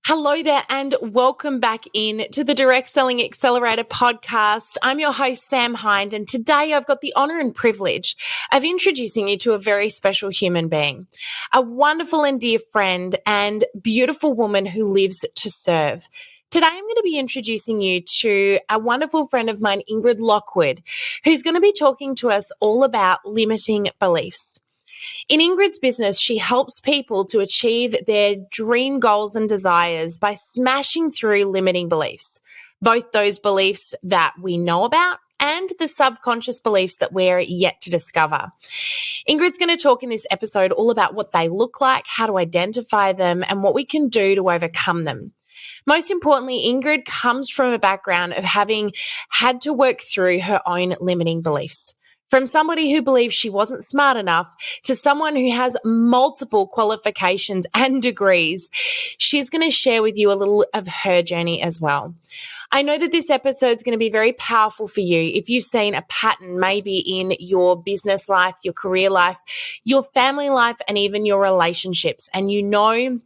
Hello there and welcome back in to the Direct Selling Accelerator podcast. I'm your host, Sam Hind, and today I've got the honour and privilege of introducing you to a very special human being, a wonderful and dear friend and beautiful woman who lives to serve. Today, I'm going to be introducing you to a wonderful friend of mine, Ingrid Lockwood, who's going to be talking to us all about limiting beliefs. In Ingrid's business, she helps people to achieve their dream goals and desires by smashing through limiting beliefs, both those beliefs that we know about and the subconscious beliefs that we're yet to discover. Ingrid's going to talk in this episode all about what they look like, how to identify them, and what we can do to overcome them. Most importantly, Ingrid comes from a background of having had to work through her own limiting beliefs. From somebody who believes she wasn't smart enough to someone who has multiple qualifications and degrees, she's going to share with you a little of her journey as well. I know that this episode is going to be very powerful for you if you've seen a pattern maybe in your business life, your career life, your family life, and even your relationships, and you know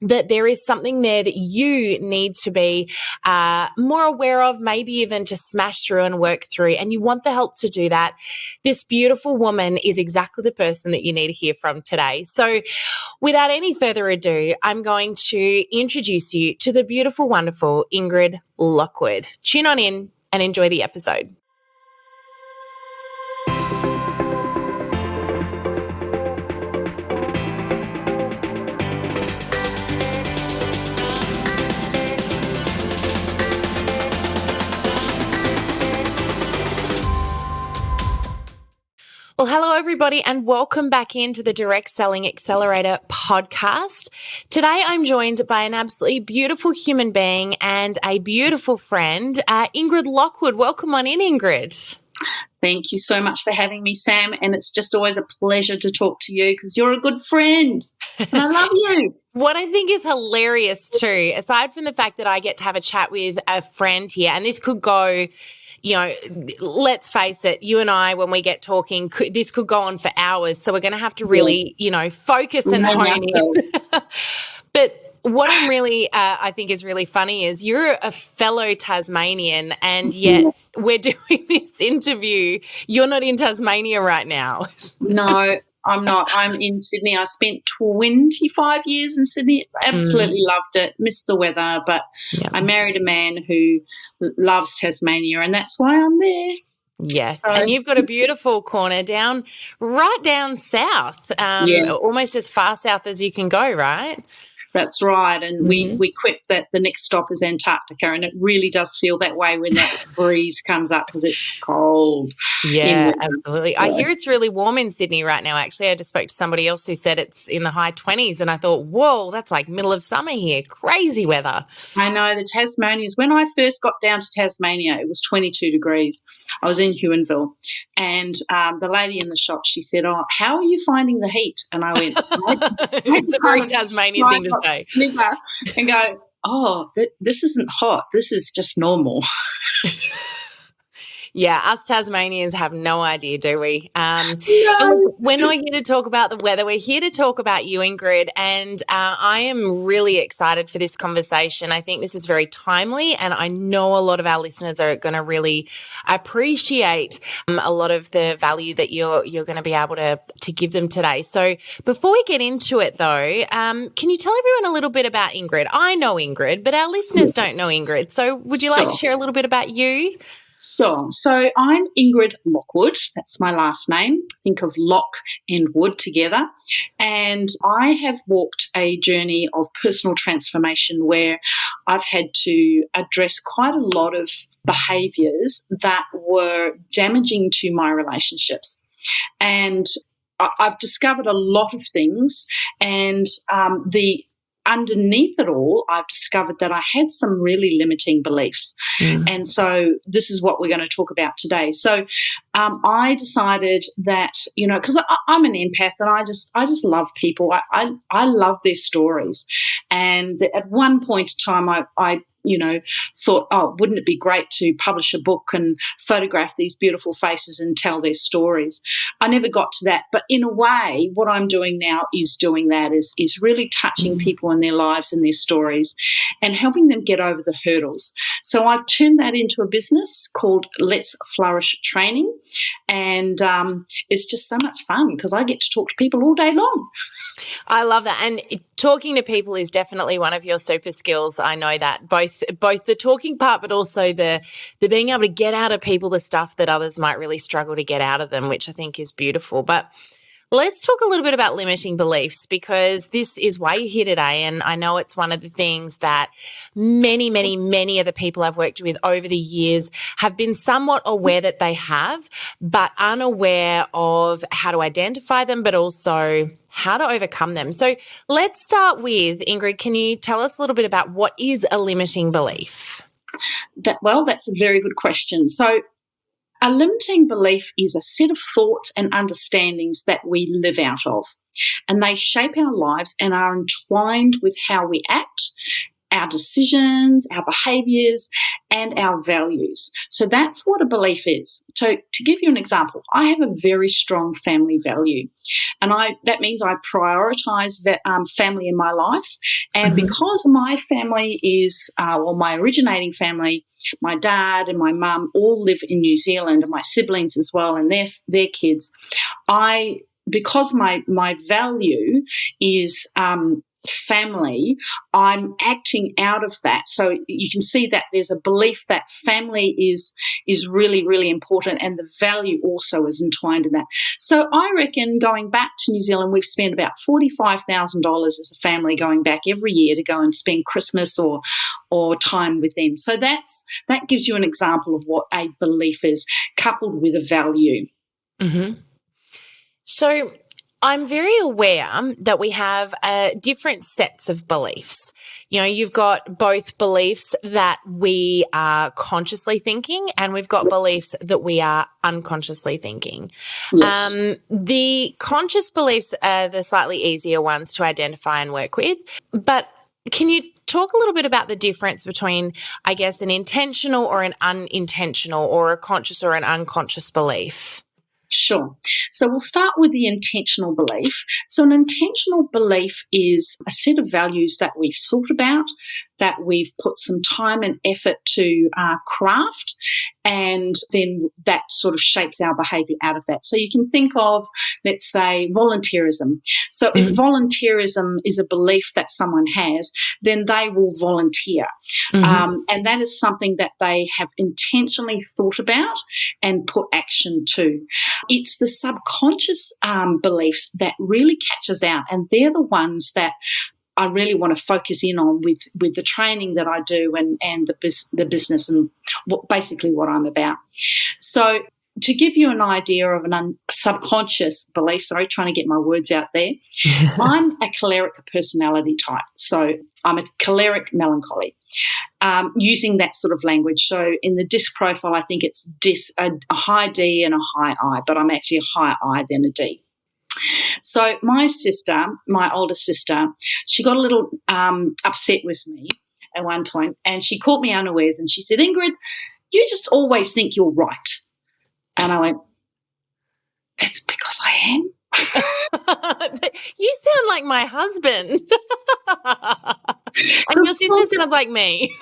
that there is something there that you need to be more aware of, maybe even to smash through and work through, and you want the help to do that. This beautiful woman is exactly the person that you need to hear from today. So without any further ado, I'm going to introduce you to the beautiful, wonderful Ingrid Lockwood. Tune on in and enjoy the episode. Well, hello, everybody, and welcome back into the Direct Selling Accelerator podcast. Today, I'm joined by an absolutely beautiful human being and a beautiful friend, Ingrid Lockwood. Welcome on in, Ingrid. Thank you so much for having me, Sam, and it's just always a pleasure to talk to you because you're a good friend and I love you. What I think is hilarious too, aside from the fact that I get to have a chat with a friend here, and this could go, you know, let's face it, you and I, when we get talking, this could go on for hours. So we're going to have to really, focus and hone in. But what I'm really, I think is really funny is you're a fellow Tasmanian, and yet we're doing this interview. You're not in Tasmania right now. No, I'm not. I'm in Sydney. I spent 25 years in Sydney. Absolutely loved it. Missed the weather, but I married a man who loves Tasmania, and that's why I'm there. Yes, and you've got a beautiful corner right down south, almost as far south as you can go, right? That's right, and we quip that the next stop is Antarctica, and it really does feel that way when that breeze comes up because it's cold. Yeah, absolutely. I hear it's really warm in Sydney right now. Actually, I just spoke to somebody else who said it's in the high 20s, and I thought, whoa, that's like middle of summer here. Crazy weather. I know, the Tasmanians. When I first got down to Tasmania, it was 22 degrees. I was in Huonville, and the lady in the shop, she said, "Oh, how are you finding the heat?" And I went, it's a very Tasmanian thing to say. And go, "Oh, this isn't hot. This is just normal." Yeah, us Tasmanians have no idea, do we? No. Look, we're not here to talk about the weather. We're here to talk about you, Ingrid, and I am really excited for this conversation. I think this is very timely, and I know a lot of our listeners are going to really appreciate a lot of the value that you're going to be able to give them today. So before we get into it, though, can you tell everyone a little bit about Ingrid? I know Ingrid, but our listeners don't know Ingrid. So would you like to share a little bit about you? Sure. So I'm Ingrid Lockwood. That's my last name. Think of lock and wood together. And I have walked a journey of personal transformation where I've had to address quite a lot of behaviours that were damaging to my relationships. And I've discovered a lot of things, and underneath it all, I've discovered that I had some really limiting beliefs. And so this is what we're going to talk about today. So I decided that, because I'm an empath and I just love people. I love their stories. And at one point in time, I thought, oh, wouldn't it be great to publish a book and photograph these beautiful faces and tell their stories? I never got to that. But in a way, what I'm doing now is doing that, is really touching people in their lives and their stories and helping them get over the hurdles. So I've turned that into a business called Let's Flourish Training. And it's just so much fun because I get to talk to people all day long. I love that. And talking to people is definitely one of your super skills. I know that, both the talking part, but also the being able to get out of people the stuff that others might really struggle to get out of them, which I think is beautiful. But let's talk a little bit about limiting beliefs, because this is why you're here today. And I know it's one of the things that many, many, many of the people I've worked with over the years have been somewhat aware that they have, but unaware of how to identify them, but also how to overcome them. So let's start with, Ingrid, can you tell us a little bit about what is a limiting belief? That's a very good question. So a limiting belief is a set of thoughts and understandings that we live out of, and they shape our lives and are entwined with how we act, our decisions, our behaviours, and our values. So that's what a belief is. So to give you an example, I have a very strong family value, and that means I prioritise family in my life. And because my family is, my originating family, my dad and my mum all live in New Zealand, and my siblings as well, and their kids, because my value is family, I'm acting out of that. So you can see that there's a belief that family is really, really important, and the value also is entwined in that. So I reckon, going back to New Zealand, we've spent about $45,000 as a family going back every year to go and spend Christmas or time with them. So that gives you an example of what a belief is, coupled with a value. Mm-hmm. So I'm very aware that we have different sets of beliefs. You know, you've got both beliefs that we are consciously thinking, and we've got beliefs that we are unconsciously thinking. Yes. The conscious beliefs are the slightly easier ones to identify and work with. But can you talk a little bit about the difference between, I guess, an intentional or an unintentional, or a conscious or an unconscious belief? Sure. So we'll start with the intentional belief. So an intentional belief is a set of values that we've thought about, that we've put some time and effort to craft, and then that sort of shapes our behaviour out of that. So you can think of, let's say, volunteerism. So if volunteerism is a belief that someone has, then they will volunteer. And that is something that they have intentionally thought about and put action to. It's the subconscious beliefs that really catches out, and they're the ones that I really want to focus in on with the training that I do and the business and basically what I'm about. So to give you an idea of a subconscious belief, sorry, trying to get my words out there, I'm a choleric personality type. So I'm a choleric melancholy, using that sort of language. So in the DISC profile, I think it's a high D and a high I, but I'm actually a higher I than a D. So my sister, my older sister, she got a little upset with me at one time, and she caught me unawares, and she said, "Ingrid, you just always think you're right." And I went, "That's because I am." You sound like my husband. And your sister sounds like me.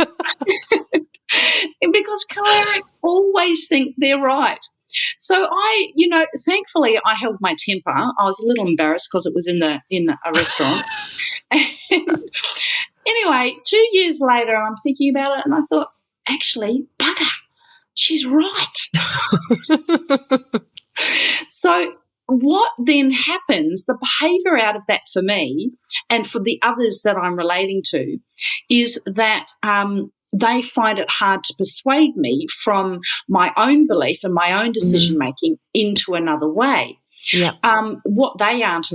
Because cholerics always think they're right. So thankfully I held my temper. I was a little embarrassed because it was in a restaurant. And anyway, 2 years later, I'm thinking about it, and I thought, actually, bugger, she's right. So what then happens, the behaviour out of that for me and for the others that I'm relating to, is that they find it hard to persuade me from my own belief and my own decision-making into another way. Yeah. What they aren't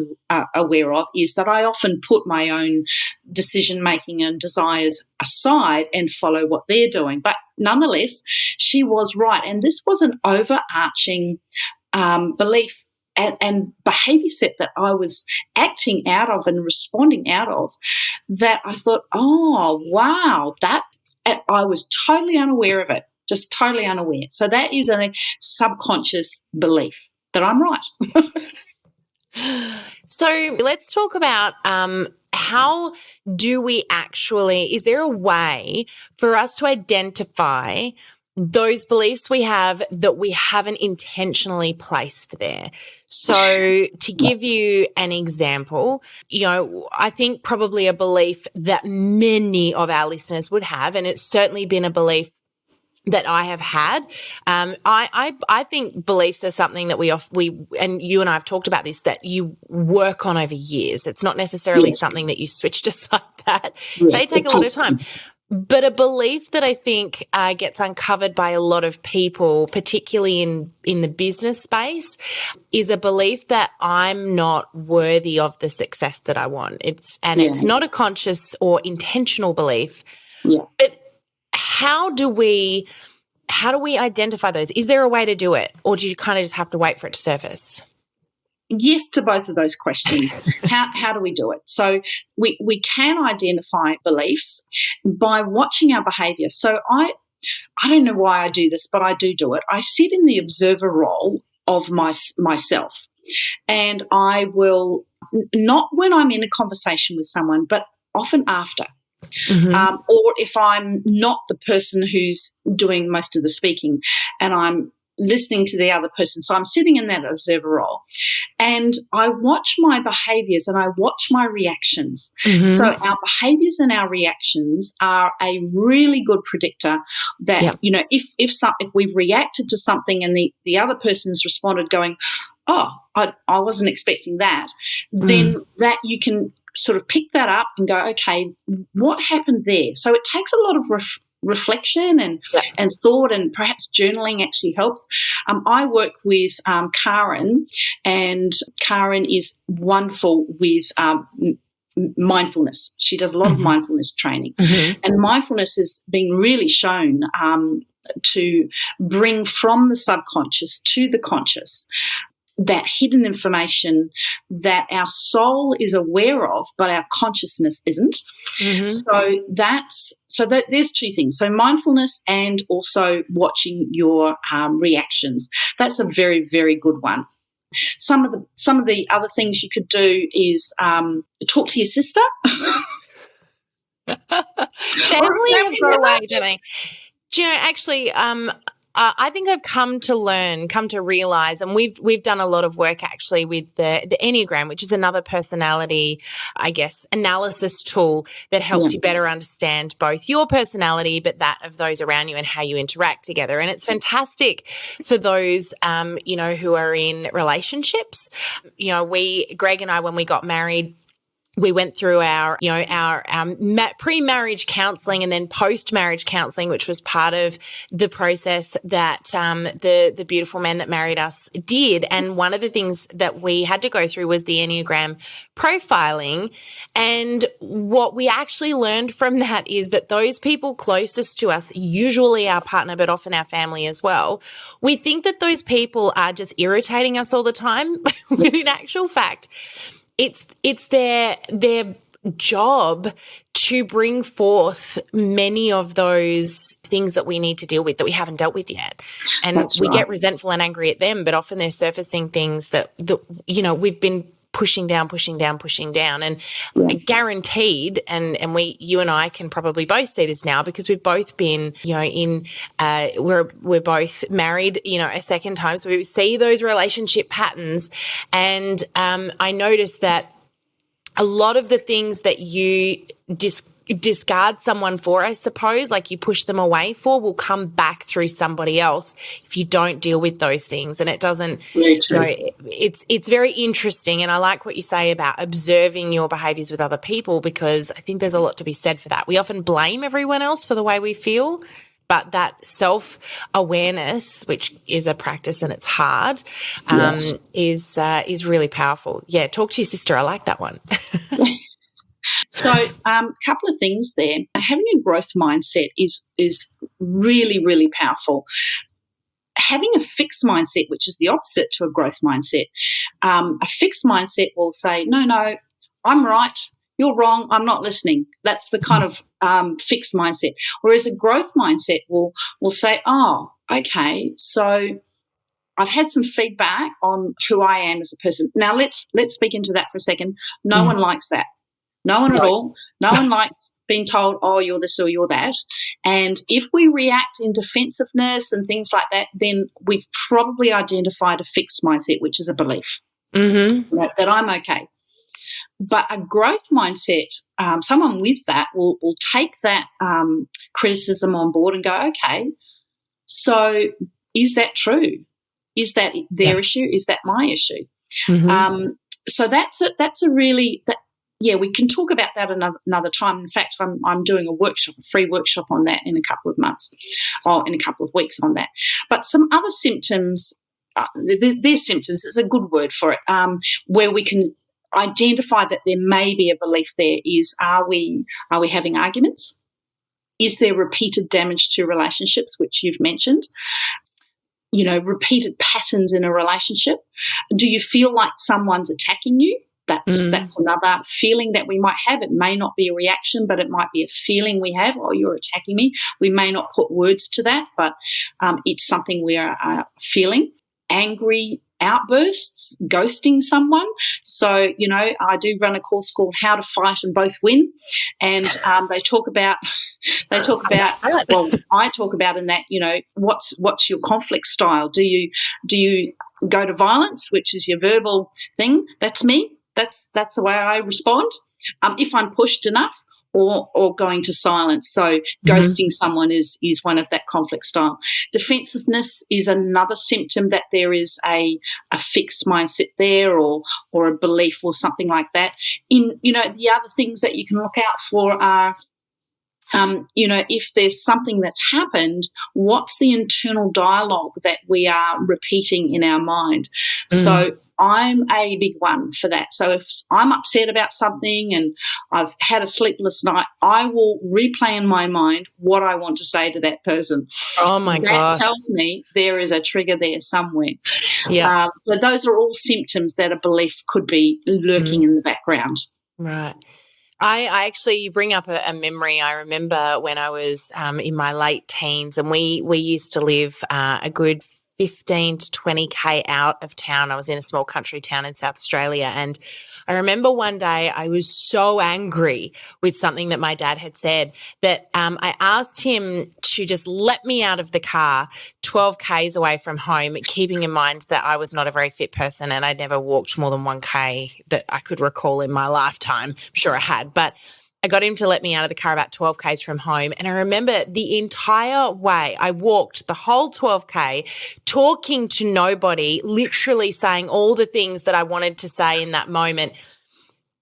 aware of is that I often put my own decision-making and desires aside and follow what they're doing. But nonetheless, she was right. And this was an overarching belief and behaviour set that I was acting out of and responding out of, that I thought, oh, wow, And I was totally unaware of it, just totally unaware. So that is a subconscious belief that I'm right. So let's talk about how do we actually, is there a way for us to identify those beliefs we have that we haven't intentionally placed there? So to give you an example, I think probably a belief that many of our listeners would have, and it's certainly been a belief that I have had. I think beliefs are something that we and you and I have talked about this, that you work on over years. It's not necessarily Yes. something that you switch just like that. Yes, They take a lot of time. But a belief that I think gets uncovered by a lot of people, particularly in the business space, is a belief that I'm not worthy of the success that I want. It's not a conscious or intentional belief. Yeah. But how do we identify those? Is there a way to do it, or do you kind of just have to wait for it to surface? Yes to both of those questions. How do we do it? So we can identify beliefs by watching our behaviour. So I don't know why I do this, but I do it. I sit in the observer role of myself, and I will, not when I'm in a conversation with someone, but often after. Mm-hmm. Or if I'm not the person who's doing most of the speaking and I'm listening to the other person. So I'm sitting in that observer role and I watch my behaviours and I watch my reactions. Mm-hmm. So our behaviours and our reactions are a really good predictor that, if we've reacted to something and the other person's responded going, oh, I wasn't expecting that, then that you can sort of pick that up and go, okay, what happened there? So it takes a lot of reflection and thought, and perhaps journaling actually helps. I work with Karen, and Karen is wonderful with mindfulness. She does a lot of mindfulness training, and mindfulness has been really shown to bring from the subconscious to the conscious that hidden information that our soul is aware of, but our consciousness isn't. So there's two things. So mindfulness and also watching your reactions. That's a very, very good one. Some of the other things you could do is talk to your sister. Family have got away, don't they? Do you know, actually, I think I've come to realize, and we've done a lot of work actually with the Enneagram, which is another personality, I guess, analysis tool that helps you better understand both your personality, but that of those around you and how you interact together. And it's fantastic for those, who are in relationships. Greg and I, when we got married, we went through our pre-marriage counselling and then post-marriage counselling, which was part of the process that the beautiful man that married us did. And one of the things that we had to go through was the Enneagram profiling. And what we actually learned from that is that those people closest to us, usually our partner, but often our family as well, we think that those people are just irritating us all the time. When in actual fact, it's their job to bring forth many of those things that we need to deal with that we haven't dealt with yet. And we get resentful and angry at them, but often they're surfacing things that we've been pushing down. And guaranteed, and you and I can probably both see this now because we've both been, we're both married, a second time. So we see those relationship patterns. And I noticed that a lot of the things that you discard someone for, I suppose, like you push them away for, will come back through somebody else if you don't deal with those things. And it doesn't, it's very interesting. And I like what you say about observing your behaviours with other people, because I think there's a lot to be said for that. We often blame everyone else for the way we feel, but that self-awareness, which is a practice and it's hard, is really powerful. Yeah, talk to your sister. I like that one. So a couple of things there. Having a growth mindset is really, really powerful. Having a fixed mindset, which is the opposite to a growth mindset, a fixed mindset will say, no, I'm right, you're wrong, I'm not listening. That's the kind of fixed mindset. Whereas a growth mindset will say, oh, okay, so I've had some feedback on who I am as a person. Now let's speak into that for a second. No one likes that. No one at all. No one likes being told, oh, you're this or you're that. And if we react in defensiveness and things like that, then we've probably identified a fixed mindset, which is a belief that I'm okay. But a growth mindset, someone with that will take that criticism on board and go, okay, so is that true? Is that their issue? Is that my issue? So that's a really we can talk about that another time. In fact, I'm doing a free workshop on that in a couple of months, or in a couple of weeks on that. But some other symptoms, they're symptoms. It's a good word for it, where we can identify that there may be a belief there. Is are we having arguments? Is there repeated damage to relationships, which you've mentioned? Repeated patterns in a relationship. Do you feel like someone's attacking you? That's another feeling that we might have. It may not be a reaction, but it might be a feeling we have. Oh, you're attacking me. We may not put words to that, but it's something we are feeling. Angry outbursts, ghosting someone. So, I do run a course called How to Fight and Both Win, and I talk about in that, what's your conflict style? Do you go to violence, which is your verbal thing? That's me. That's the way I respond. If I'm pushed enough, or going to silence. So ghosting someone is one of that conflict style. Defensiveness is another symptom that there is a fixed mindset there, or a belief or something like that. The other things that you can look out for are, if there's something that's happened, what's the internal dialogue that we are repeating in our mind? So I'm a big one for that. So if I'm upset about something and I've had a sleepless night, I will replay in my mind what I want to say to that person. Oh, my God. That tells me there is a trigger there somewhere. Yeah. So those are all symptoms that a belief could be lurking in the background. Right. I actually bring up a memory. I remember when I was in my late teens, and we used to live a good 15 to 20K out of town. I was in a small country town in South Australia, and I remember one day I was so angry with something that my dad had said that I asked him to just let me out of the car 12 Ks away from home, keeping in mind that I was not a very fit person and I'd never walked more than 1K that I could recall in my lifetime. I'm sure I had, but I got him to let me out of the car about 12 Ks from home. And I remember the entire way I walked the whole 12K talking to nobody, literally saying all the things that I wanted to say in that moment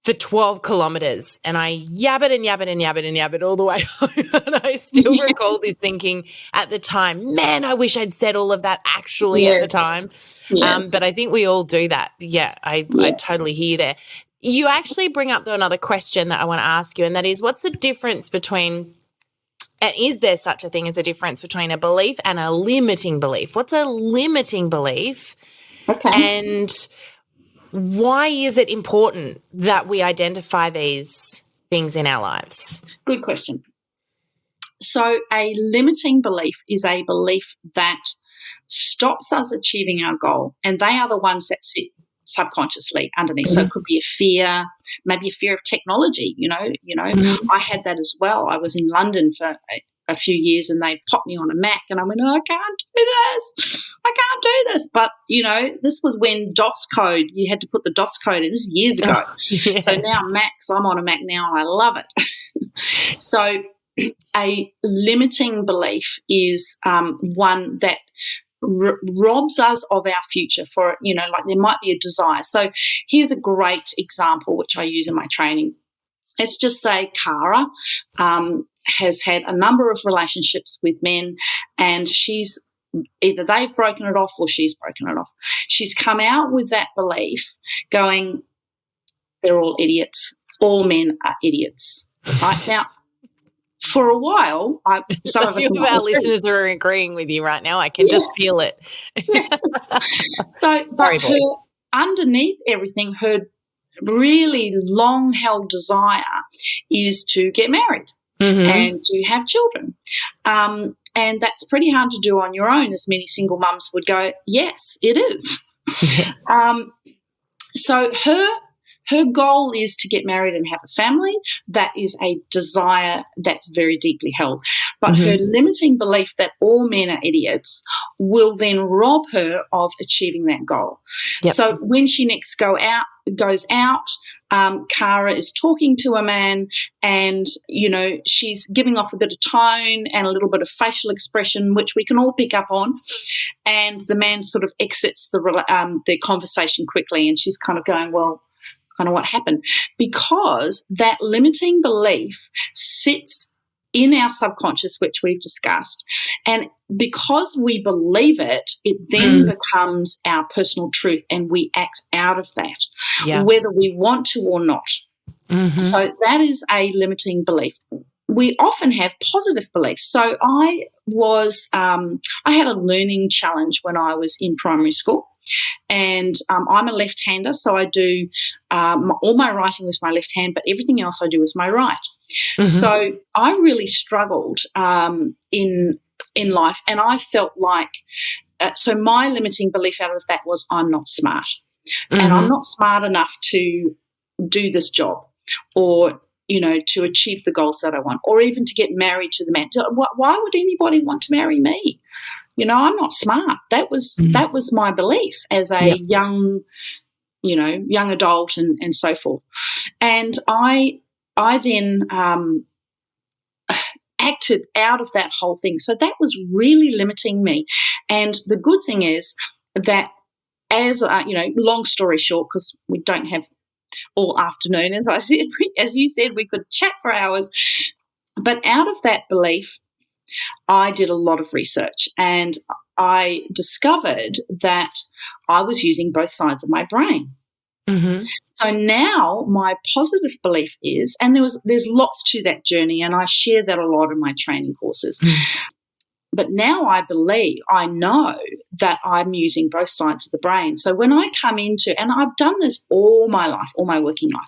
for 12 kilometres. And I yabbered and yabbered and yabbered and yabbered all the way home. And I still recall this thinking at the time, man, I wish I'd said all of that actually at the time. Yes. But I think we all do that. Yeah, I totally hear you there. You actually bring up, though, another question that I want to ask you, and that is, what's the difference between, and is there such a thing as a difference between a belief and a limiting belief? What's a limiting belief? Okay. And why is it important that we identify these things in our lives? Good question. So a limiting belief is a belief that stops us achieving our goal, and they are the ones that sit subconsciously underneath. So it could be a fear, maybe a fear of technology. I had that as well. I was in London for a few years and they popped me on a Mac and I went, I can't do this. But, this was when DOS code, you had to put the DOS code in. This is years ago. Yeah. So now Macs, I'm on a Mac now and I love it. So a limiting belief is one that robs us of our future for, like there might be a desire. So here's a great example, which I use in my training. Let's just say Cara has had a number of relationships with men, and either they've broken it off or she's broken it off. She's come out with that belief going, they're all idiots. All men are idiots. Right? Now, for a while, some of our listeners are agreeing with you right now. I can just feel it. So, but underneath everything, her really long held desire is to get married and to have children. And that's pretty hard to do on your own, as many single mums would go, yes, it is. Yeah. So her goal is to get married and have a family. That is a desire that's very deeply held. But her limiting belief that all men are idiots will then rob her of achieving that goal. Yep. So when she next goes out, Cara is talking to a man, and she's giving off a bit of tone and a little bit of facial expression, which we can all pick up on. And the man sort of exits the conversation quickly, and she's kind of going, well, kind of what happened? Because that limiting belief sits in our subconscious, which we've discussed, and because we believe it, it then becomes our personal truth, and we act out of that, whether we want to or not. So that is a limiting belief. We often have positive beliefs. So I had a learning challenge when I was in primary school. And I'm a left-hander, so I do all my writing with my left hand, but everything else I do with my right. So I really struggled in life, and I felt like so my limiting belief out of that was I'm not smart, and I'm not smart enough to do this job, or to achieve the goals that I want, or even to get married to the man. Why would anybody want to marry me? I'm not smart. That was my belief as a young adult and so forth. And I then acted out of that whole thing. So that was really limiting me. And the good thing is that as long story short, because we don't have all afternoon, as you said, we could chat for hours. But out of that belief, I did a lot of research, and I discovered that I was using both sides of my brain. So now my positive belief is, and there's lots to that journey, and I share that a lot in my training courses. But now I know that I'm using both sides of the brain. So when I come into, and I've done this all my life, all my working life,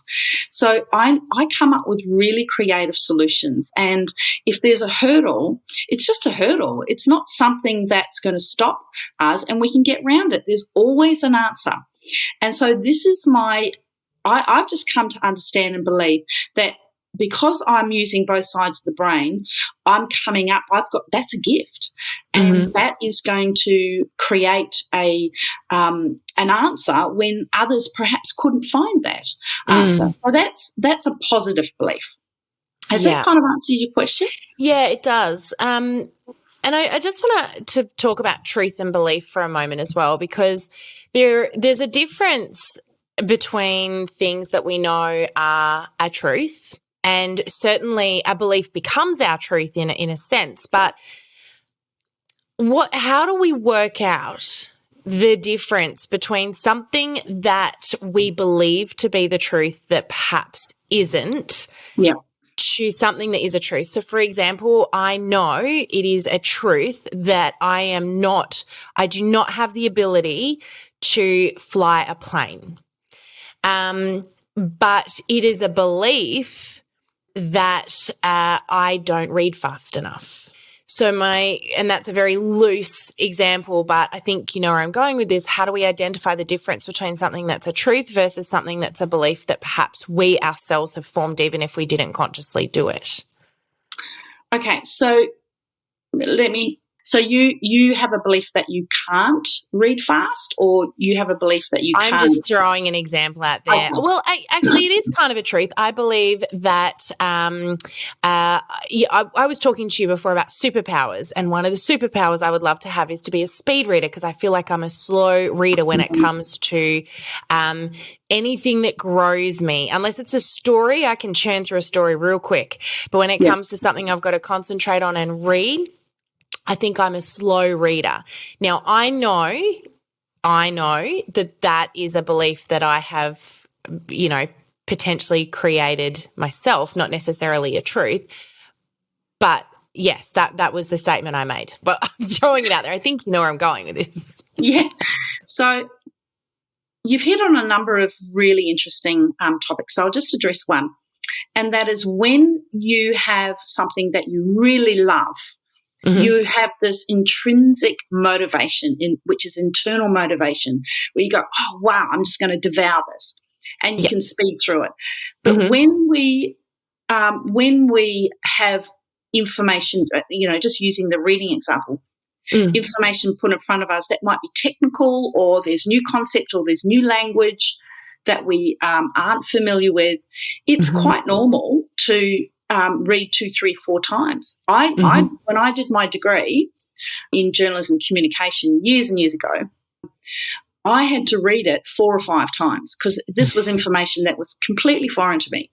so I come up with really creative solutions. And if there's a hurdle, it's just a hurdle. It's not something that's going to stop us, and we can get around it. There's always an answer. And so this is I've just come to understand and believe that because I'm using both sides of the brain, I'm coming up, that's a gift. And that is going to create an answer when others perhaps couldn't find that answer. So that's a positive belief. Has that kind of answered your question? Yeah, it does. And I just want to talk about truth and belief for a moment as well, because there's a difference between things that we know are a truth, and certainly a belief becomes our truth in a sense. But how do we work out the difference between something that we believe to be the truth that perhaps isn't? Yeah. To something that is a truth. So, for example, I know it is a truth that I do not have the ability to fly a plane. But it is a belief that I don't read fast enough. So and that's a very loose example, but I think you know where I'm going with this. How do we identify the difference between something that's a truth versus something that's a belief that perhaps we ourselves have formed even if we didn't consciously do it? Okay, so so you have a belief that you can't read fast, or you have a belief that you can't? I'm just throwing an example out there. Okay. Well, actually, it is kind of a truth. I believe that I was talking to you before about superpowers, and one of the superpowers I would love to have is to be a speed reader, because I feel like I'm a slow reader when it comes to anything that grows me. Unless it's a story, I can churn through a story real quick. But when it comes to something I've got to concentrate on and read, I think I'm a slow reader. Now, I know that is a belief that I have, potentially created myself, not necessarily a truth. But yes, that was the statement I made. But I'm throwing it out there. I think you know where I'm going with this. Yeah. So you've hit on a number of really interesting topics. So I'll just address one. And that is when you have something that you really love, you have this intrinsic motivation, which is internal motivation, where you go, oh, wow, I'm just going to devour this. And you can speed through it. But when we have information, just using the reading example, information put in front of us that might be technical, or there's new concept, or there's new language that we aren't familiar with, it's quite normal to read 2, 3, 4 times. When I did my degree in journalism communication years and years ago, I had to read it 4 or 5 times because this was information that was completely foreign to me.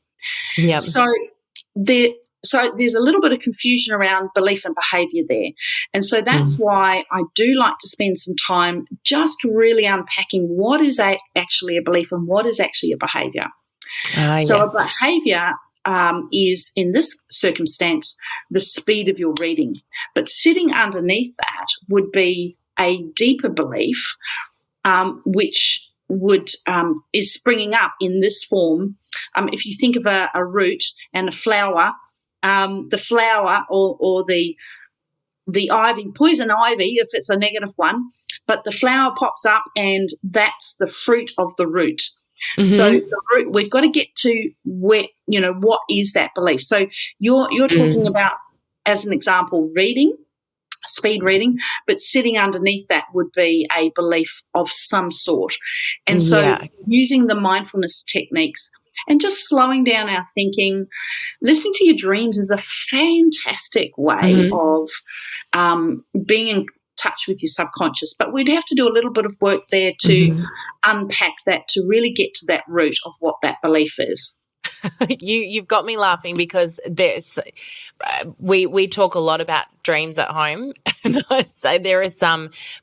Yep. So there's a little bit of confusion around belief and behaviour there. And so that's why I do like to spend some time just really unpacking what is actually a belief and what is actually a behaviour. A behaviour is, in this circumstance, the speed of your reading. But sitting underneath that would be a deeper belief, which is springing up in this form. If you think of a root and a flower, the flower or the ivy, poison ivy if it's a negative one, but the flower pops up and that's the fruit of the root. So the root, we've got to get to where, what is that belief? So you're talking about, as an example, reading, speed reading, but sitting underneath that would be a belief of some sort. And so using the mindfulness techniques and just slowing down our thinking, listening to your dreams is a fantastic way of being in touch with your subconscious. But we'd have to do a little bit of work there to unpack that, to really get to that root of what that belief is. You've got me laughing because we talk a lot about dreams at home, and I say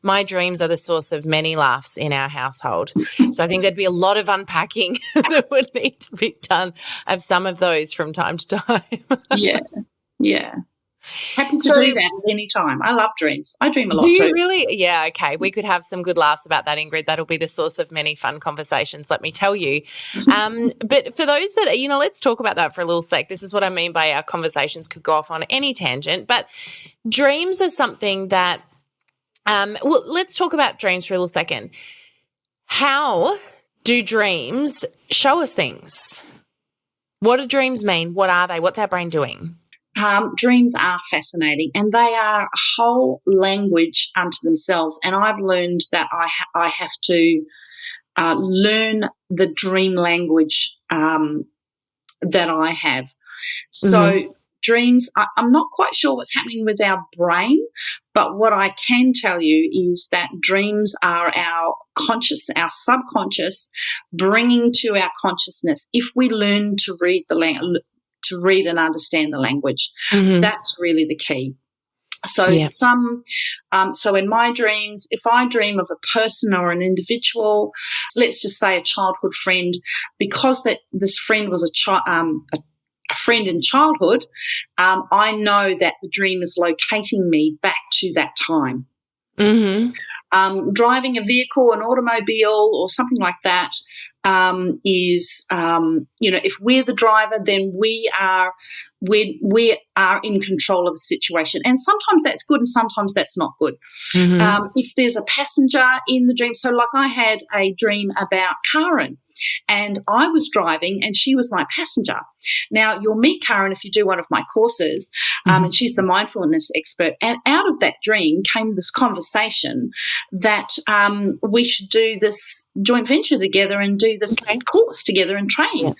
my dreams are the source of many laughs in our household. So I think there'd be a lot of unpacking that would need to be done of some of those from time to time. Yeah. Happy to do that at any time. I love dreams. I dream a lot too. Do you really? Yeah, okay. We could have some good laughs about that, Ingrid. That'll be the source of many fun conversations, let me tell you. But for those that, let's talk about that for a little sec. This is what I mean by our conversations could go off on any tangent. But dreams are something that, let's talk about dreams for a little second. How do dreams show us things? What do dreams mean? What are they? What's our brain doing? Dreams are fascinating, and they are a whole language unto themselves. And I've learned that I have to learn the dream language that I have. So dreams, I'm not quite sure what's happening with our brain, but what I can tell you is that dreams are our subconscious, bringing to our consciousness if we learn to read to read and understand the language. That's really the key. So so in my dreams, if I dream of a person or an individual, let's just say a childhood friend, because this friend was a friend in childhood, I know that the dream is locating me back to that time. Driving a vehicle, an automobile or something like that is, if we're the driver, then we are in control of the situation. And sometimes that's good and sometimes that's not good. If there's a passenger in the dream, so like I had a dream about Karen and I was driving and she was my passenger. Now, you'll meet Karen if you do one of my courses, and she's the mindfulness expert. And out of that dream came this conversation that we should do this joint venture together and do this course together and train.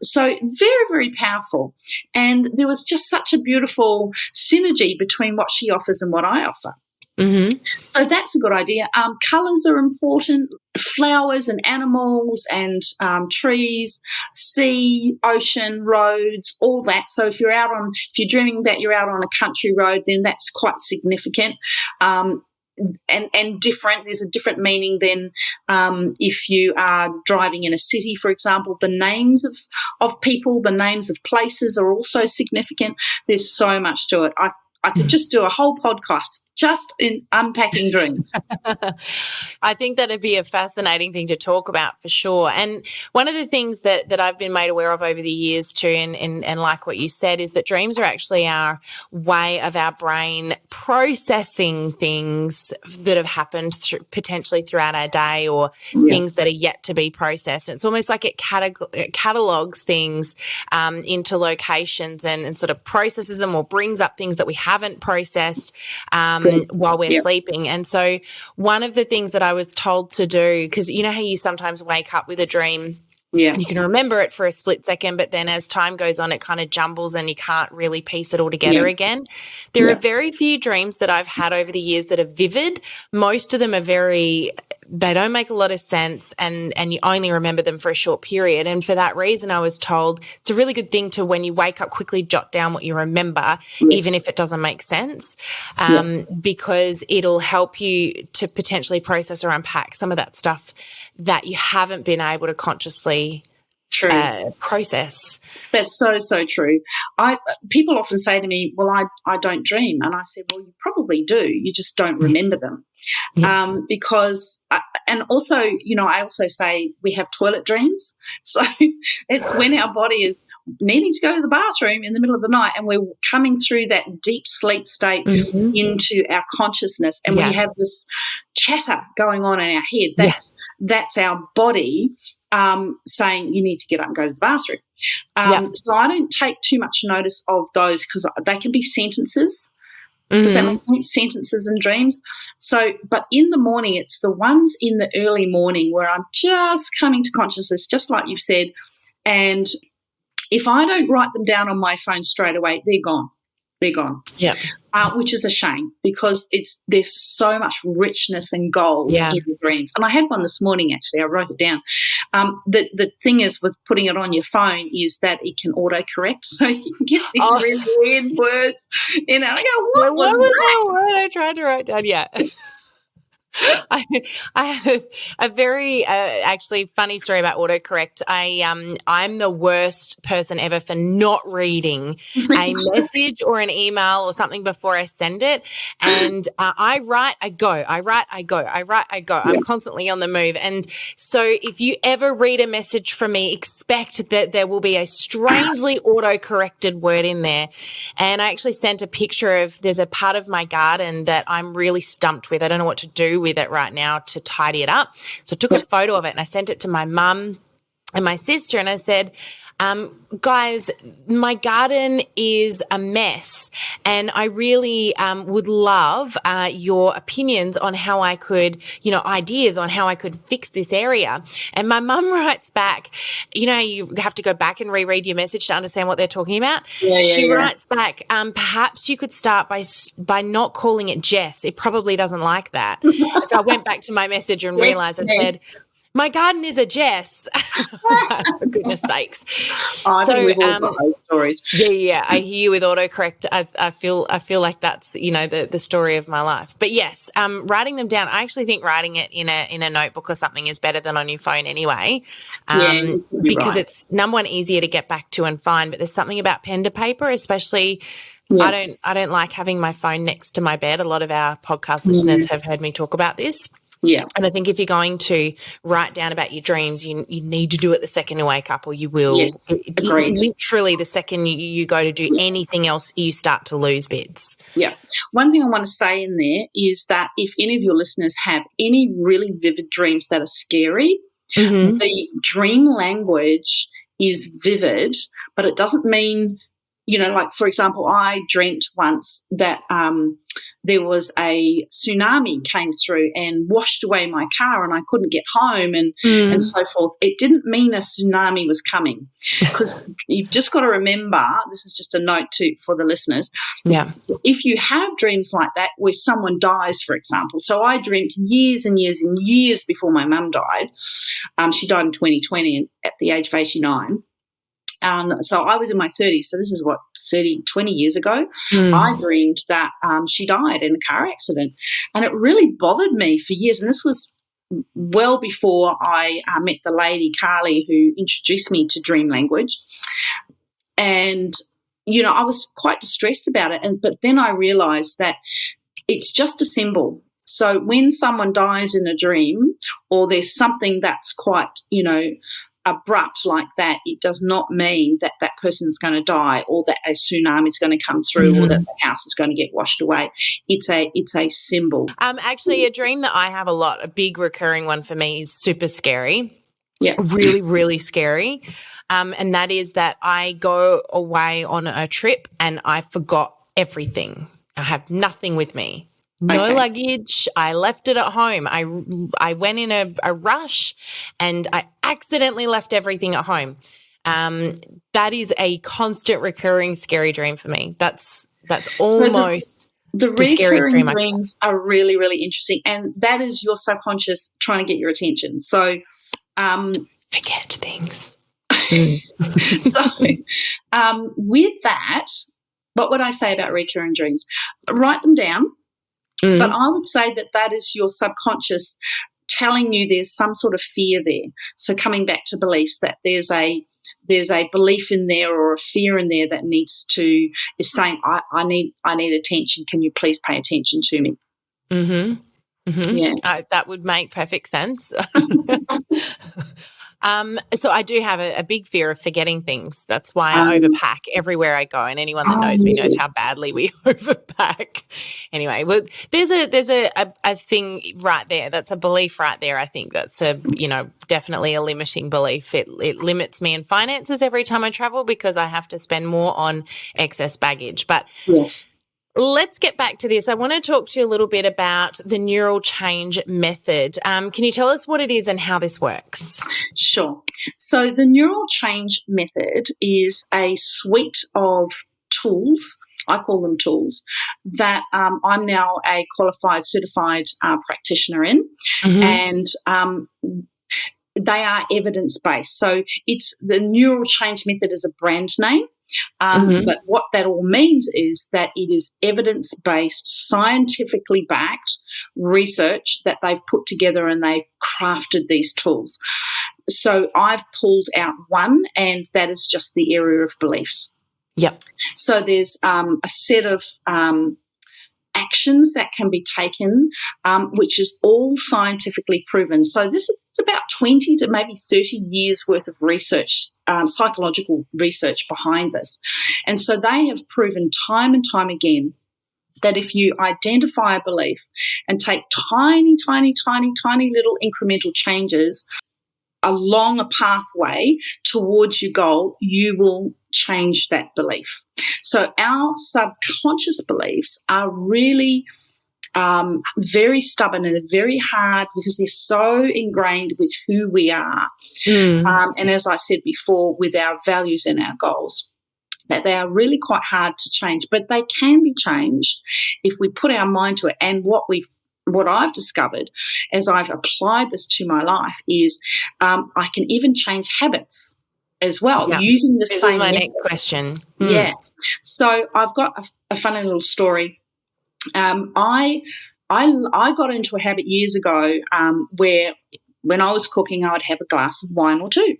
So very, very powerful. And there was just such a beautiful synergy between what she offers and what I offer. So that's a good idea. Colours are important. Flowers and animals and trees, sea, ocean, roads, all that. So if you're dreaming that you're out on a country road, then that's quite significant. And different. There's a different meaning than if you are driving in a city, for example. The names of people, the names of places are also significant. There's so much to it. I could just do a whole podcast just in unpacking dreams. I think that'd be a fascinating thing to talk about for sure. And one of the things that I've been made aware of over the years too, and like what you said, is that dreams are actually our way of our brain processing things that have happened potentially throughout our day, or things that are yet to be processed. It's almost like it catalogues things into locations and sort of processes them, or brings up things that we haven't processed while we're sleeping. And so one of the things that I was told to do, because you know how you sometimes wake up with a dream, you can remember it for a split second, but then as time goes on, it kind of jumbles and you can't really piece it all together again. There are very few dreams that I've had over the years that are vivid. Most of them are they don't make a lot of sense, and you only remember them for a short period. And for that reason, I was told it's a really good thing to, when you wake up, quickly jot down what you remember, even if it doesn't make sense, because it'll help you to potentially process or unpack some of that stuff that you haven't been able to consciously process. That's so true. People often say to me, well, I don't dream. And I said, well, you probably do. You just don't remember them. Because and also, you know, I also say we have toilet dreams. So it's when our body is needing to go to the bathroom in the middle of the night and we're coming through that deep sleep state into our consciousness, and we have this chatter going on in our head. That's our body saying you need to get up and go to the bathroom. So I don't take too much notice of those, because they can be sentences. Does that make sense? Sentences and dreams. So, but in the morning, it's the ones in the early morning where I'm just coming to consciousness, just like you've said. And if I don't write them down on my phone straight away, they're gone. They're gone. Which is a shame, because there's so much richness and gold in the dreams. And I had one this morning, actually. I wrote it down. The thing is with putting it on your phone is that it can autocorrect, so you can get these really weird words. You know, I go, what was that word I tried to write down? I had a very actually funny story about autocorrect. I'm the worst person ever for not reading a message or an email or something before I send it. And I write, I go, I write, I go, I write, I go. I'm constantly on the move. And so if you ever read a message from me, expect that there will be a strangely autocorrected word in there. And I actually sent a picture of, there's a part of my garden that I'm really stumped with. I don't know what to do with it right now to tidy it up. So I took a photo of it and I sent it to my mum and my sister, and I said, guys, my garden is a mess, and I really would love your opinions on how I could, ideas on how I could fix this area. And my mum writes back, you have to go back and reread your message to understand what they're talking about. She writes back, perhaps you could start by not calling it Jess. It probably doesn't like that. So I went back to my message and realized I said, my garden is a Jess. For goodness sakes. I think we've all got those stories. Yeah. I hear you with autocorrect. I feel like that's, the story of my life. But yes, writing them down. I actually think writing it in a notebook or something is better than on your phone anyway. Because it's, number one, easier to get back to and find. But there's something about pen to paper, especially. I don't like having my phone next to my bed. A lot of our podcast listeners have heard me talk about this. And I think if you're going to write down about your dreams, you need to do it the second you wake up, or you will. Literally the second you go to do anything else, you start to lose bits. One thing I want to say in there is that if any of your listeners have any really vivid dreams that are scary, the dream language is vivid, but it doesn't mean, like, for example, I dreamt once that there was a tsunami came through and washed away my car and I couldn't get home and so forth. It didn't mean a tsunami was coming, because you've just got to remember, this is just a note for the listeners, if you have dreams like that where someone dies, for example. So I dreamt years and years and years before my mum died. She died in 2020 at the age of 89. So I was in my 30s, so this is 20 years ago. I dreamed that she died in a car accident, and it really bothered me for years. And this was well before I met the lady, Carly, who introduced me to dream language. And, I was quite distressed about it. But then I realised that it's just a symbol. So when someone dies in a dream, or there's something that's quite, abrupt like that, it does not mean that that person's going to die, or that a tsunami is going to come through, or that the house is going to get washed away. It's a symbol. Actually, a dream that I have a lot, a big recurring one for me, is super scary. Yeah. Really, really scary. And that is that I go away on a trip and I forgot everything. I have nothing with me. No luggage. I left it at home. I went in a rush and I accidentally left everything at home. That is a constant recurring scary dream for me. That's almost the scary recurring dream. Dreams are really, really interesting, and that is your subconscious trying to get your attention. So forget things. So with that, what would I say about recurring dreams? Write them down. But I would say that is your subconscious telling you there's some sort of fear there. So coming back to beliefs, that there's a belief in there, or a fear in there that is saying, I need attention. Can you please pay attention to me? Yeah. That would make perfect sense. So I do have a big fear of forgetting things. That's why I overpack everywhere I go, and anyone that knows me knows how badly we overpack. Anyway, well, there's a thing right there. That's a belief right there. I think that's definitely a limiting belief. It limits me in finances every time I travel because I have to spend more on excess baggage. But yes. Let's get back to this. I want to talk to you a little bit about the Neuro Change Method. Can you tell us what it is and how this works? Sure. So the Neuro Change Method is a suite of tools, I call them tools, that I'm now a qualified, certified practitioner in, and they are evidence-based. So it's the Neuro Change Method as a brand name. But what that all means is that it is evidence-based, scientifically backed research that they've put together, and they've crafted these tools. So I've pulled out one, and that is just the area of beliefs. Yep. So there's a set of actions that can be taken, which is all scientifically proven. So this is about 20 to maybe 30 years worth of research, psychological research behind this. And so they have proven time and time again that if you identify a belief and take tiny, tiny, tiny, tiny little incremental changes along a pathway towards your goal, you will change that belief. So our subconscious beliefs are really very stubborn and very hard because they're so ingrained with who we are. And as I said before, with our values and our goals, that they are really quite hard to change, but they can be changed if we put our mind to it. And what I've discovered as I've applied this to my life is I can even change habits as well, using the same. This is my next question. Yeah. So I've got a funny little story. I got into a habit years ago where when I was cooking, I would have a glass of wine or two.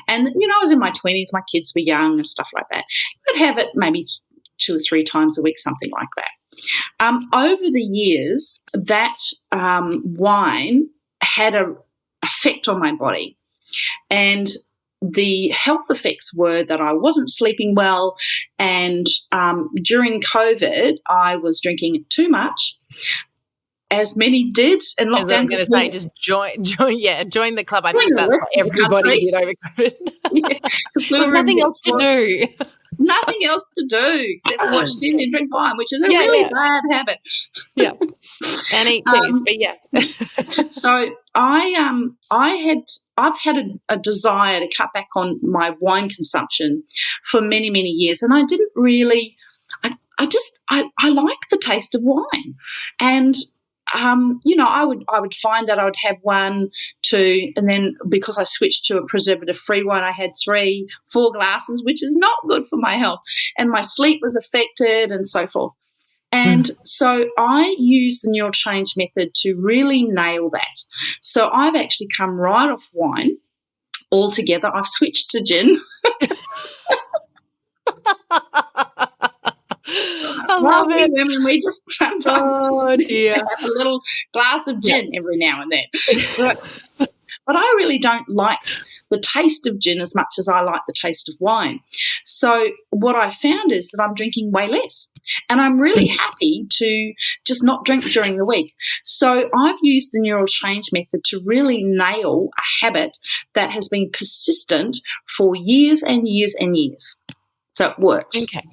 And, I was in my 20s, my kids were young and stuff like that. I'd have it maybe 2 or 3 times a week, something like that. Over the years, that wine had an effect on my body. And the health effects were that I wasn't sleeping well, and during COVID, I was drinking too much, as many did in lockdown. I'm going to say, just join the club. I think that's what everybody did over COVID. Because there's nothing else to do. Nothing else to do except watch TV and drink wine, which is a really bad habit. Yeah, and eat cheese, but yeah. So I've had a desire to cut back on my wine consumption for many, many years, and I didn't really. I like the taste of wine, and I would find that I would have 1, 2, and then because I switched to a preservative-free one, I had 3, 4 glasses, which is not good for my health, and my sleep was affected and so forth. And so I use the Neuro Change Method to really nail that. So I've actually come right off wine altogether. I've switched to gin. I Well, love we it. women, we just sometimes just Oh, need to dear. have a little glass of Yeah. gin every now and then. So, but I really don't like the taste of gin as much as I like the taste of wine. So what I found is that I'm drinking way less. And I'm really happy to just not drink during the week. So I've used the Neuro Change Method to really nail a habit that has been persistent for years and years and years. So it works. Okay.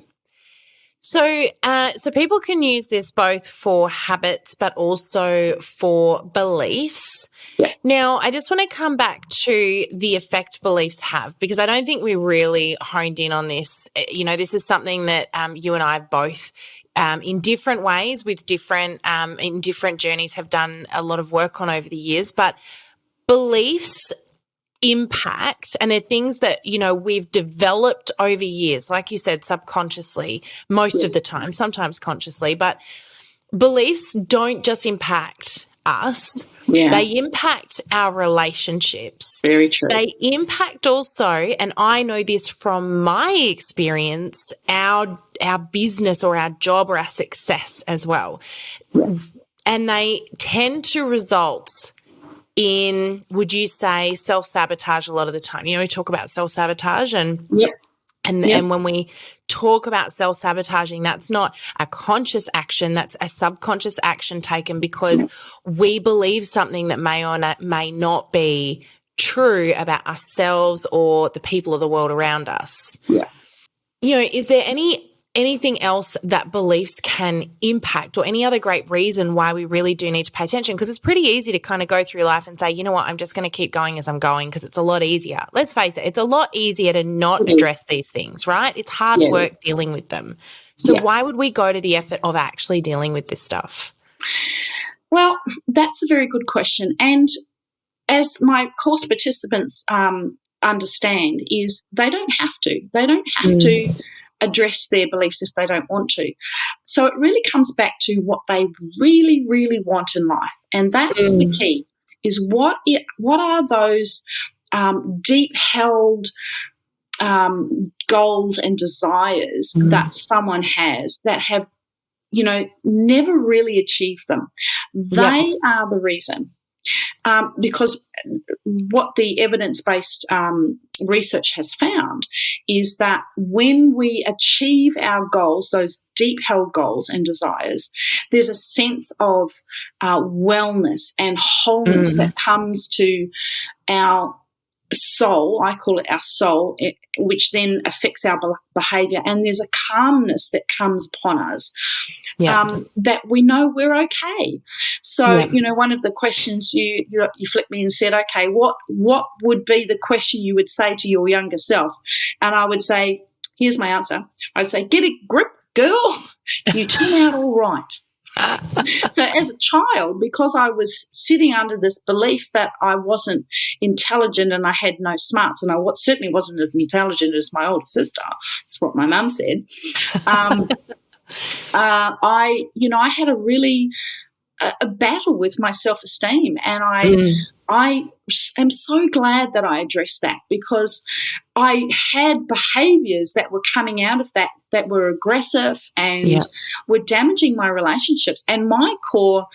So people can use this both for habits, but also for beliefs. Yeah. Now, I just want to come back to the effect beliefs have, because I don't think we really honed in on this. You know, this is something that you and I both, in different ways, with different in different journeys, have done a lot of work on over the years. But beliefs impact, and they're things that, you know, we've developed over years, like you said, subconsciously most of the time, sometimes consciously. But beliefs don't just impact us. Yeah. They impact our relationships. Very true. They impact also, and I know this from my experience, our business or our job or our success as well. Yeah. And they tend to result in, would you say, self-sabotage a lot of the time? You know, we talk about self-sabotage and Yep. and when we talk about self-sabotaging, that's not a conscious action, that's a subconscious action taken because we believe something that may or may not be true about ourselves or the people of the world around us. Yeah. You know, is there anything else that beliefs can impact, or any other great reason why we really do need to pay attention? Because it's pretty easy to kind of go through life and say, you know what, I'm just going to keep going as I'm going because it's a lot easier. Let's face it, it's a lot easier to not address these things, right? It's hard work dealing with them. So why would we go to the effort of actually dealing with this stuff? Well, that's a very good question. And as my course participants understand, is they don't have to. They don't have to address their beliefs if they don't want to. So it really comes back to what they really, really want in life. And that's the key, is what are those deep held goals and desires that someone has that have, you know, never really achieved them. They are the reason. Because what the evidence-based research has found is that when we achieve our goals, those deep-held goals and desires, there's a sense of wellness and wholeness that comes to our soul. I call it our soul, which then affects our behaviour, and there's a calmness that comes upon us that we know we're okay. So, you know, one of the questions you flipped me and said, okay, what would be the question you would say to your younger self? And I would say, here's my answer. I'd say, get a grip, girl. You turn out all right. So as a child, because I was sitting under this belief that I wasn't intelligent and I had no smarts, and I certainly wasn't as intelligent as my older sister, that's what my mum said, I had a really a battle with my self-esteem, and I am so glad that I addressed that, because I had behaviours that were coming out of that were aggressive and were damaging my relationships. And my core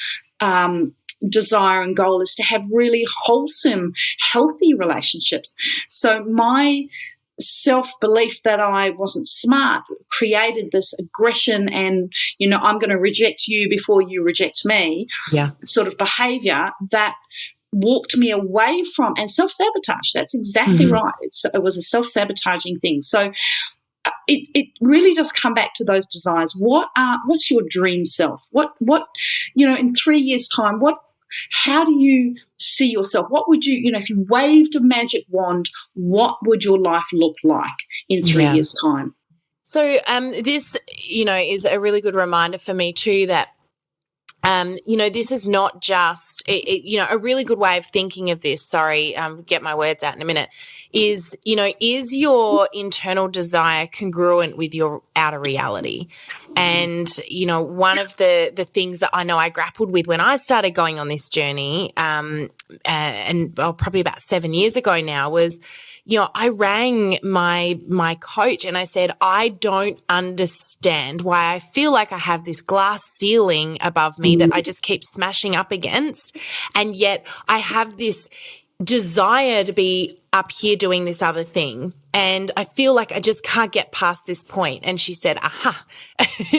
desire and goal is to have really wholesome, healthy relationships. So my self-belief that I wasn't smart created this aggression and, you know, I'm going to reject you before you reject me sort of behaviour that walked me away from, and self-sabotage. That's exactly right. It was a self-sabotaging thing. So it really does come back to those desires. What's your dream self? What you know, in 3 years' time, how do you see yourself? What would you, if you waved a magic wand, what would your life look like in 3 years' time? So this, is a really good reminder for me too that, this is not just, a really good way of thinking of this, get my words out in a minute, is your internal desire congruent with your outer reality? And, one of the things that I know I grappled with when I started going on this journey, and probably about 7 years ago now, was, I rang my coach and I said, I don't understand why I feel like I have this glass ceiling above me that I just keep smashing up against. And yet I have this desire to be up here doing this other thing. And I feel like I just can't get past this point. And she said, aha.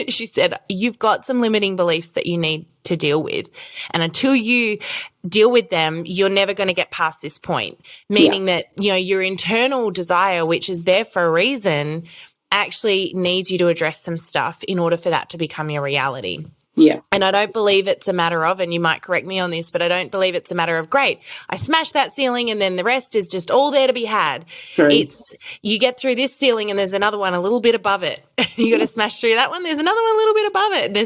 She said, you've got some limiting beliefs that you need to deal with. And until you deal with them, you're never going to get past this point. Meaning that, your internal desire, which is there for a reason, actually needs you to address some stuff in order for that to become your reality. Yeah. And I don't believe it's a matter of, and you might correct me on this, but I don't believe it's a matter of, great, I smashed that ceiling and then the rest is just all there to be had. True. It's, you get through this ceiling and there's another one a little bit above it. You got to smash through that one. There's another one a little bit above it.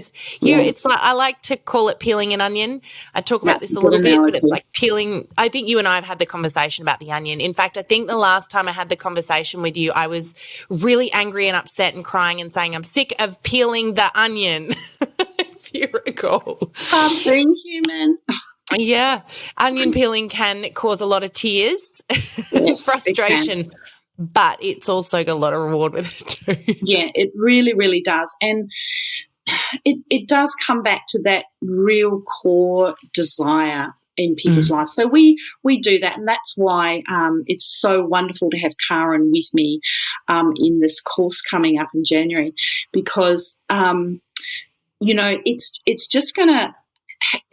It's like, I like to call it peeling an onion. I talk about this a little bit, but it's like peeling. I think you and I have had the conversation about the onion. In fact, I think the last time I had the conversation with you, I was really angry and upset and crying and saying, I'm sick of peeling the onion. You recall. Being human. Yeah. Onion peeling can cause a lot of tears, Yes, frustration, but it's also got a lot of reward with it too. Yeah, it really, really does. And it does come back to that real core desire in people's lives. So we do that, and that's why it's so wonderful to have Karen with me in this course coming up in January, because it's just going to,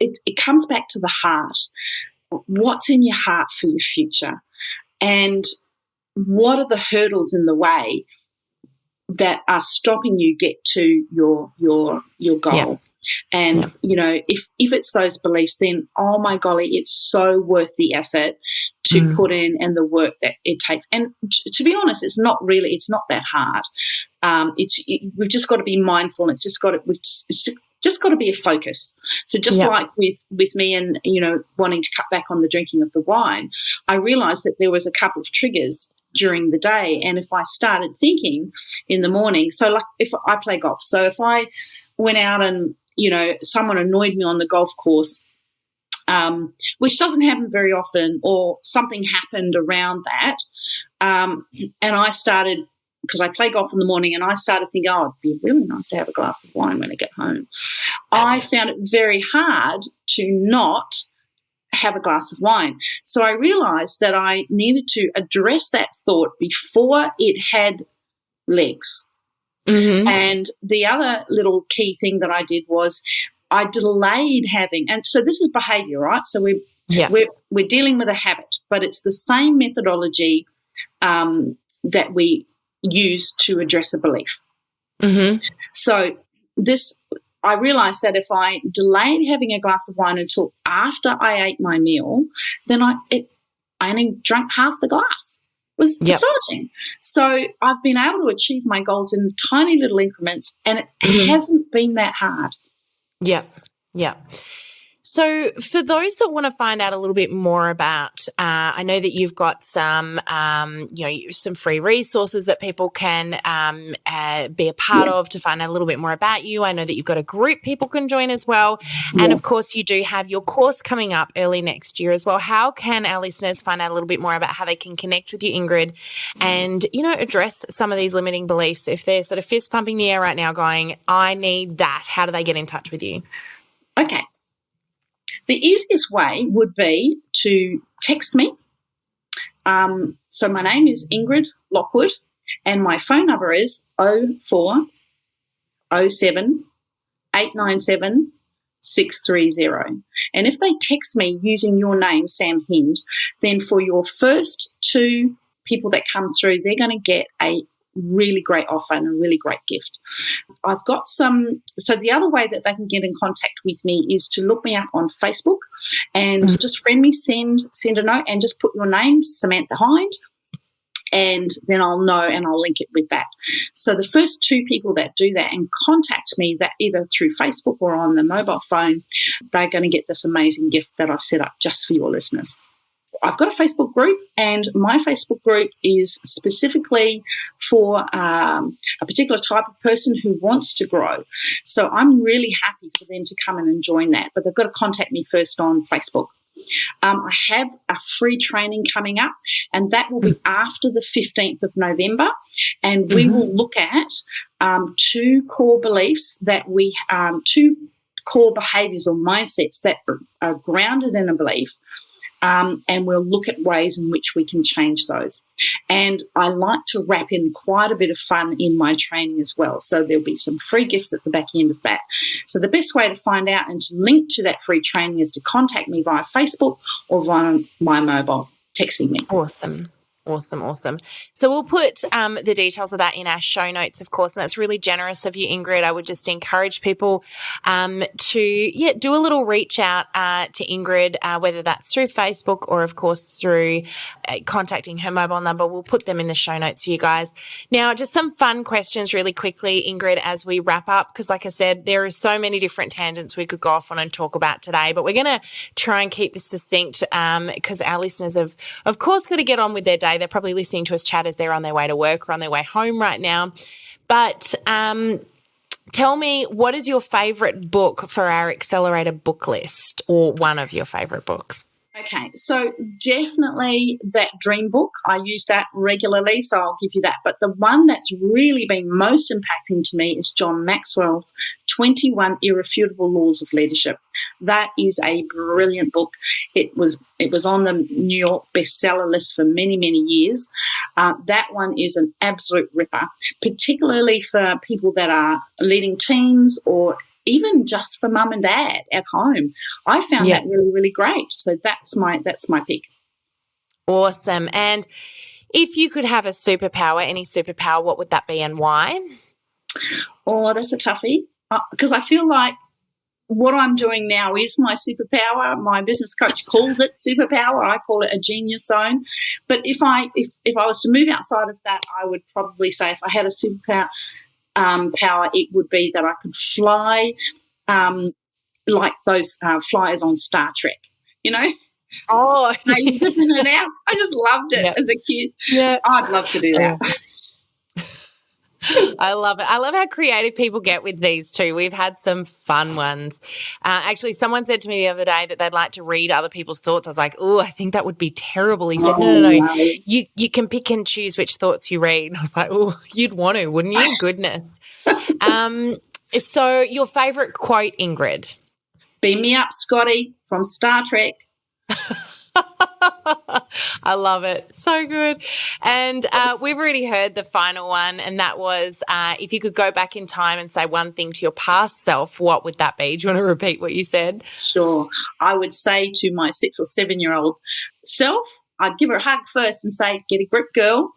it comes back to the heart. What's in your heart for your future? And what are the hurdles in the way that are stopping you get to your goal? Yeah. And, if it's those beliefs, then, oh, my golly, it's so worth the effort to put in and the work that it takes. And to be honest, it's not that hard. We've just got to be mindful. It's just got to be a focus. So just like with me and, wanting to cut back on the drinking of the wine, I realised that there was a couple of triggers during the day. And if I started thinking in the morning, so like if I play golf, so if I went out and, someone annoyed me on the golf course, which doesn't happen very often, or something happened around that, and I started, because I play golf in the morning, and I started thinking, oh, it'd be really nice to have a glass of wine when I get home. I found it very hard to not have a glass of wine. So I realised that I needed to address that thought before it had legs. Mm-hmm. And the other little key thing that I did was I delayed having, and so this is behaviour, right? So we're dealing with a habit, but it's the same methodology that we use to address a belief. Mm-hmm. So I realised that if I delayed having a glass of wine until after I ate my meal, then I only drank half the glass. It was astonishing. So I've been able to achieve my goals in tiny little increments, and it hasn't been that hard. Yeah. So for those that want to find out a little bit more about, I know that you've got some, some free resources that people can be a part of to find out a little bit more about you. I know that you've got a group people can join as well. Yes. And, of course, you do have your course coming up early next year as well. How can our listeners find out a little bit more about how they can connect with you, Ingrid, and, address some of these limiting beliefs? If they're sort of fist pumping the air right now going, I need that, how do they get in touch with you? Okay. The easiest way would be to text me. So my name is Ingrid Lockwood, and my phone number is 0407 897 630. And if they text me using your name, Sam Hind, then for your first two people that come through, they're going to get a really great offer and a really great gift. I've got some, so the other way that they can get in contact with me is to look me up on Facebook and just friend me, send a note and just put your name, Samantha Hind, and then I'll know and I'll link it with that. So the first two people that do that and contact me, that either through Facebook or on the mobile phone, they're going to get this amazing gift that I've set up just for your listeners. I've got a Facebook group, and my Facebook group is specifically for a particular type of person who wants to grow. So I'm really happy for them to come in and join that, but they've got to contact me first on Facebook. I have a free training coming up, and that will be after the 15th of November, and we will look at two core beliefs that two core behaviours or mindsets that are grounded in a belief, and we'll look at ways in which we can change those. And I like to wrap in quite a bit of fun in my training as well. So there'll be some free gifts at the back end of that. So the best way to find out and to link to that free training is to contact me via Facebook or via my mobile, texting me. Awesome. So we'll put the details of that in our show notes, of course, and that's really generous of you, Ingrid. I would just encourage people to do a little reach out to Ingrid, whether that's through Facebook or, of course, through contacting her mobile number. We'll put them in the show notes for you guys. Now, just some fun questions really quickly, Ingrid, as we wrap up, because like I said, there are so many different tangents we could go off on and talk about today, but we're going to try and keep this succinct because our listeners have, of course, got to get on with their day. They're probably listening to us chat as they're on their way to work or on their way home right now. But tell me, what is your favourite book for our accelerator book list, or one of your favourite books? Okay, so definitely that dream book. I use that regularly, so I'll give you that. But the one that's really been most impacting to me is John Maxwell's 21 Irrefutable Laws of Leadership. That is a brilliant book. It was on the New York bestseller list for many, many years. That one is an absolute ripper, particularly for people that are leading teams or even just for mum and dad at home. I found that really, really great. So that's my pick. Awesome. And if you could have a superpower, any superpower, what would that be and why? Oh, that's a toughie. Because I feel like what I'm doing now is my superpower. My business coach calls it superpower. I call it a genius zone. But if I was to move outside of that, I would probably say if I had a superpower, it would be that I could fly like those flyers on Star Trek, you know? Oh, they zip in and out. I just loved it as a kid. Yeah, I'd love to do that. I love it. I love how creative people get with these too. We've had some fun ones. Actually, someone said to me the other day that they'd like to read other people's thoughts. I was like, oh, I think that would be terrible. He said, no. You can pick and choose which thoughts you read. And I was like, oh, you'd want to, wouldn't you? Goodness. So your favourite quote, Ingrid? Beam me up, Scotty, from Star Trek. I love it. So good. And we've already heard the final one, and that was if you could go back in time and say one thing to your past self, what would that be? Do you want to repeat what you said? Sure. I would say to my 6 or 7-year-old self, I'd give her a hug first and say, get a grip, girl.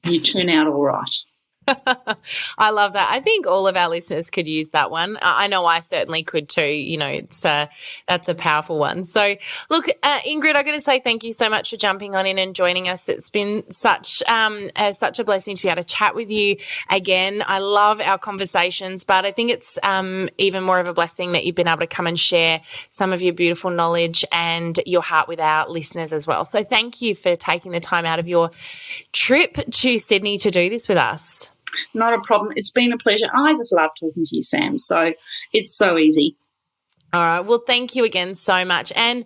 You turn out all right. I love that. I think all of our listeners could use that one. I know I certainly could too. You know, that's a powerful one. So, look, Ingrid, I'm going to say thank you so much for jumping on in and joining us. It's been such a blessing to be able to chat with you again. I love our conversations, but I think it's even more of a blessing that you've been able to come and share some of your beautiful knowledge and your heart with our listeners as well. So thank you for taking the time out of your trip to Sydney to do this with us. Not a problem. It's been a pleasure. I just love talking to you, Sam. So it's so easy. All right. Well, thank you again so much. And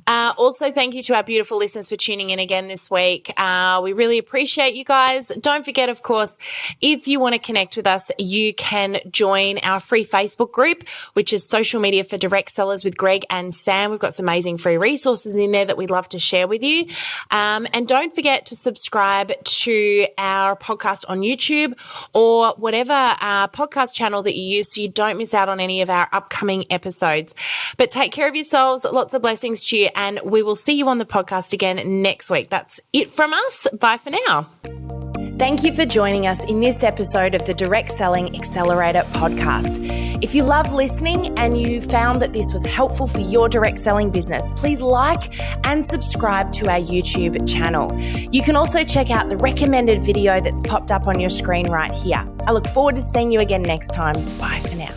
also thank you to our beautiful listeners for tuning in again this week. We really appreciate you guys. Don't forget, of course, if you want to connect with us, you can join our free Facebook group, which is Social Media for Direct Sellers with Greg and Sam. We've got some amazing free resources in there that we'd love to share with you. And don't forget to subscribe to our podcast on YouTube or whatever podcast channel that you use so you don't miss out on any of our upcoming episodes. But take care of yourselves. Lots of blessings to you, and we will see you on the podcast again next week. That's it from us. Bye for now. Thank you for joining us in this episode of the Direct Selling Accelerator podcast. If you love listening and you found that this was helpful for your direct selling business, please like and subscribe to our YouTube channel. You can also check out the recommended video that's popped up on your screen right here. I look forward to seeing you again next time. Bye for now.